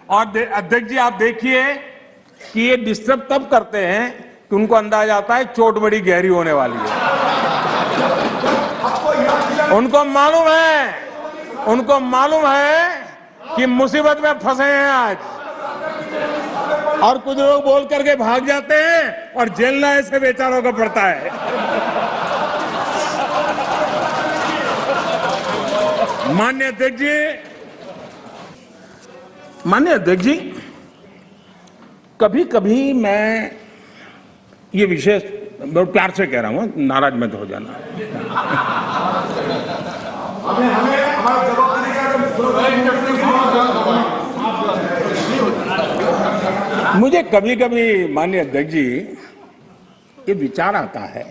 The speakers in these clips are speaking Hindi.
और अध्यक्ष जी आप देखिए कि ये डिस्टर्ब तब करते हैं कि उनको अंदाजा आता है चोट बड़ी गहरी होने वाली है। उनको मालूम है कि मुसीबत में फंसे हैं आज, और कुछ लोग बोल करके भाग जाते हैं और झेलना ऐसे बेचारों को पड़ता है। माननीय अध्यक्ष जी, कभी कभी मैं ये विषय बहुत प्यार से कह रहा हूं, नाराज मत हो जाना। मुझे कभी कभी माननीय अध्यक्ष जी ये विचार आता है,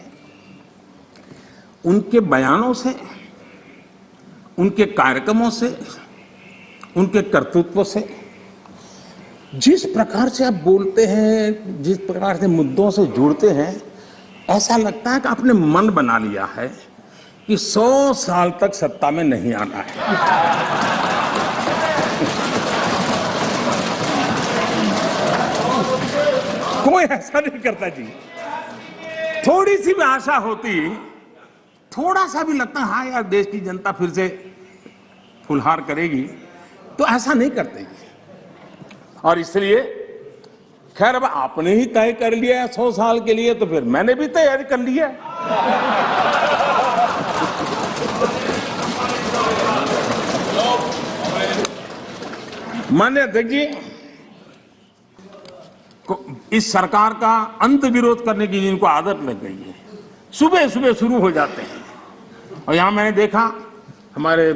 उनके बयानों से, उनके कार्यक्रमों से, उनके कर्तृत्व से, जिस प्रकार से आप बोलते हैं, जिस प्रकार से मुद्दों से जुड़ते हैं, ऐसा लगता है कि आपने मन बना लिया है कि 100 साल तक सत्ता में नहीं आना है। कोई ऐसा नहीं करता जी। थोड़ी सी भी आशा होती, थोड़ा सा भी लगता हाँ यार देश की जनता फिर से फुलहार करेगी, तो ऐसा नहीं करते जी। और इसलिए खैर अब आपने ही तय कर लिया है 100 साल के लिए, तो फिर मैंने भी तैयारी कर ली है। माननीय अध्यक्ष जी, इस सरकार का अंत विरोध करने की जिनको आदत लग गई है, सुबह सुबह शुरू हो जाते हैं। और यहां मैंने देखा हमारे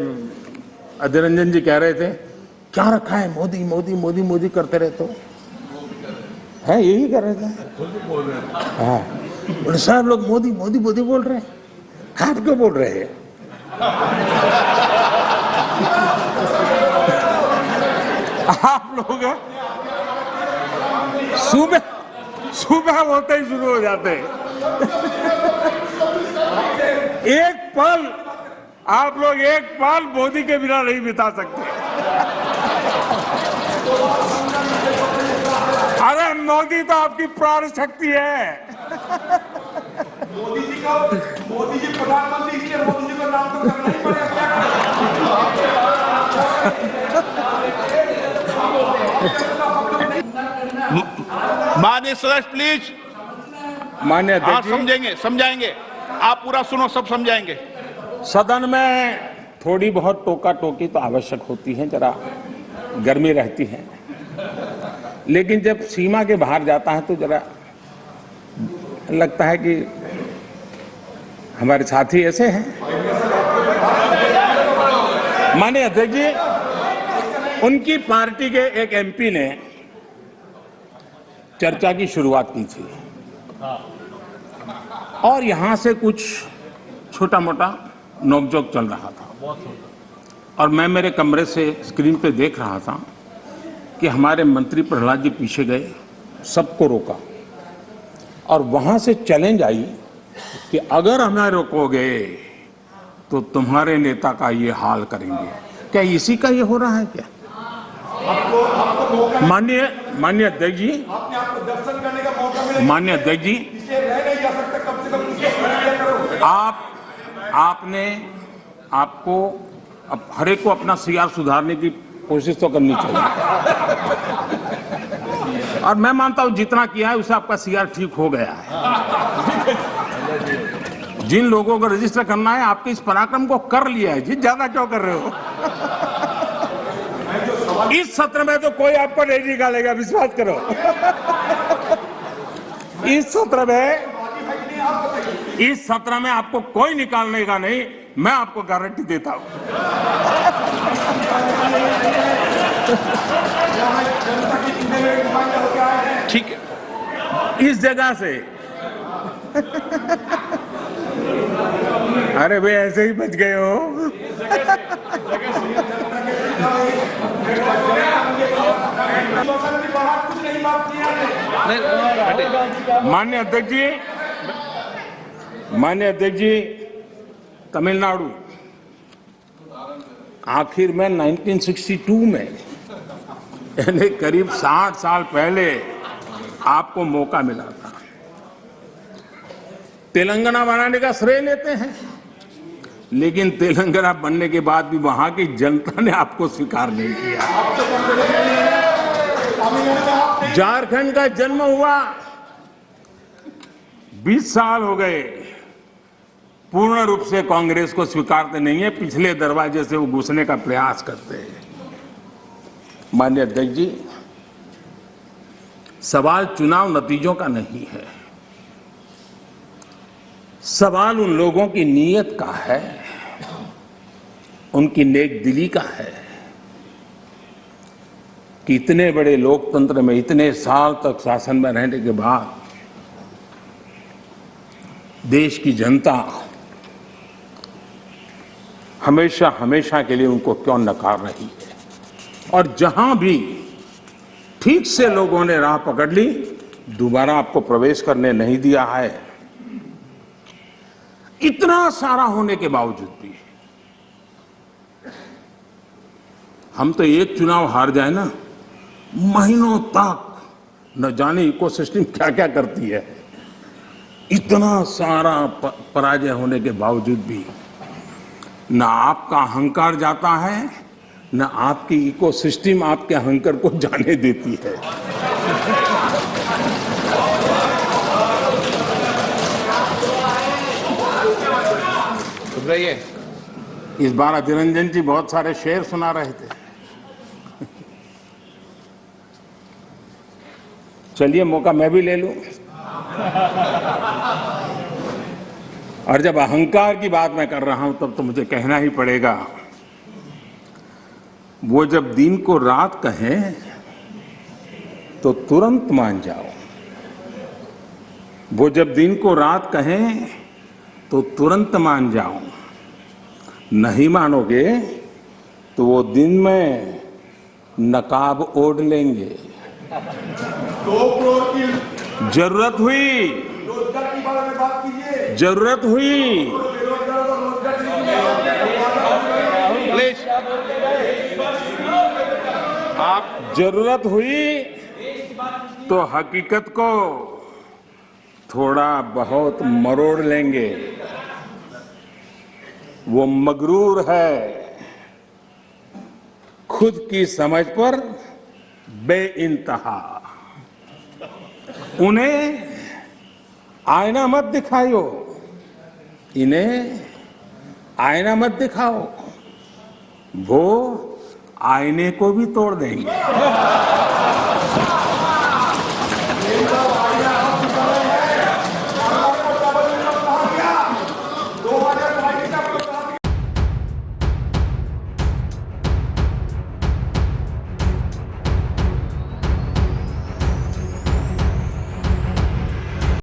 अधीर रंजन जी कह रहे थे क्या रखा है, मोदी मोदी मोदी मोदी करते रहते हो, है यही कर रहे थे। हाँ, बोले साहब लोग मोदी मोदी मोदी बोल रहे हैं, आप क्यों बोल रहे हैं? आप लोग सुबह बोलते ही शुरू हो जाते हैं। आप लोग एक पल मोदी के बिना नहीं बिता सकते। अरे मोदी तो आपकी प्राण शक्ति है। मोदी जी प्रधानमंत्री, इसलिए मोदी जी का नाम तो करना ही पड़ेगा। माननीय सदस्य प्लीज। माननीय अध्यक्ष जी, समझाएंगे, आप पूरा सुनो, सब समझाएंगे। सदन में थोड़ी बहुत टोका टोकी तो आवश्यक होती है, जरा गर्मी रहती है, लेकिन जब सीमा के बाहर जाता है तो जरा लगता है कि हमारे साथी ऐसे हैं। माननीय अध्यक्ष जी, उनकी पार्टी के एक एमपी ने चर्चा की शुरुआत की थी और यहां से कुछ छोटा मोटा नोकझोंक चल रहा था, और मैं मेरे कमरे से स्क्रीन पे देख रहा था कि हमारे मंत्री प्रहलाद जी पीछे गए, सबको रोका, और वहां से चैलेंज आई कि अगर हमें रोकोगे तो तुम्हारे नेता का ये हाल करेंगे। क्या इसी का ये हो रहा है क्या? माननीय अध्यक्ष जी, दर्शन करने का मौका मिलेगा। माननीय अध्यक्ष जी, आपको अब हर एक को अपना सीआर सुधारने की कोशिश तो करनी चाहिए, और मैं मानता हूं जितना किया है उससे आपका सीआर ठीक हो गया है। जिन लोगों को रजिस्टर करना है, आपके इस पराक्रम को कर लिया है जी, ज्यादा क्यों कर रहे हो? इस सत्र में तो कोई आपको नहीं निकालेगा, विश्वास करो। इस सत्र में आपको कोई निकालने का नहीं, मैं आपको गारंटी देता हूं। ठीक है, इस जगह से अरे भाई ऐसे ही बच गए हो। माननीय अध्यक्ष जी, तमिलनाडु आखिर में 1962 में यानी करीब 60 साल पहले आपको मौका मिला था। तेलंगाना बनाने का श्रेय लेते हैं, लेकिन तेलंगाना बनने के बाद भी वहां की जनता ने आपको स्वीकार नहीं किया। झारखंड का जन्म हुआ, 20 साल हो गए, पूर्ण रूप से कांग्रेस को स्वीकारते नहीं है, पिछले दरवाजे से वो घुसने का प्रयास करते हैं। माननीय अध्यक्ष जी, सवाल चुनाव नतीजों का नहीं है, सवाल उन लोगों की नीयत का है, उनकी नेक दिली का है कि इतने बड़े लोकतंत्र में इतने साल तक शासन में रहने के बाद देश की जनता हमेशा हमेशा के लिए उनको क्यों नकार रही है। और जहां भी ठीक से लोगों ने राह पकड़ ली, दोबारा आपको प्रवेश करने नहीं दिया है। इतना सारा होने के बावजूद भी हम तो एक चुनाव हार जाए ना, महीनों तक न जाने इकोसिस्टम क्या क्या करती है। इतना सारा पराजय होने के बावजूद भी न आपका अहंकार जाता है, न आपकी इकोसिस्टम आपके अहंकार को जाने देती है। इस बार अधीर रंजन जी बहुत सारे शेर सुना रहे थे। चलिए मौका मैं भी ले लूं। और जब अहंकार की बात मैं कर रहा हूं तब तो मुझे कहना ही पड़ेगा, वो जब दिन को रात कहें तो तुरंत मान जाओ, वो जब दिन को रात कहें तो तुरंत मान जाओ, नहीं मानोगे तो वो दिन में नकाब ओढ़ लेंगे। 2 करोड़ की जरूरत हुई, रोजगार के बारे में बात कीजिए। जरूरत हुई, प्लीज आप जरूरत हुई तो हकीकत को थोड़ा बहुत मरोड़ लेंगे। वो मगरूर है, खुद की समझ पर बेइंतहा। उन्हें आईना मत दिखाओ, इन्हें आईना मत दिखाओ, वो आईने को भी तोड़ देंगे।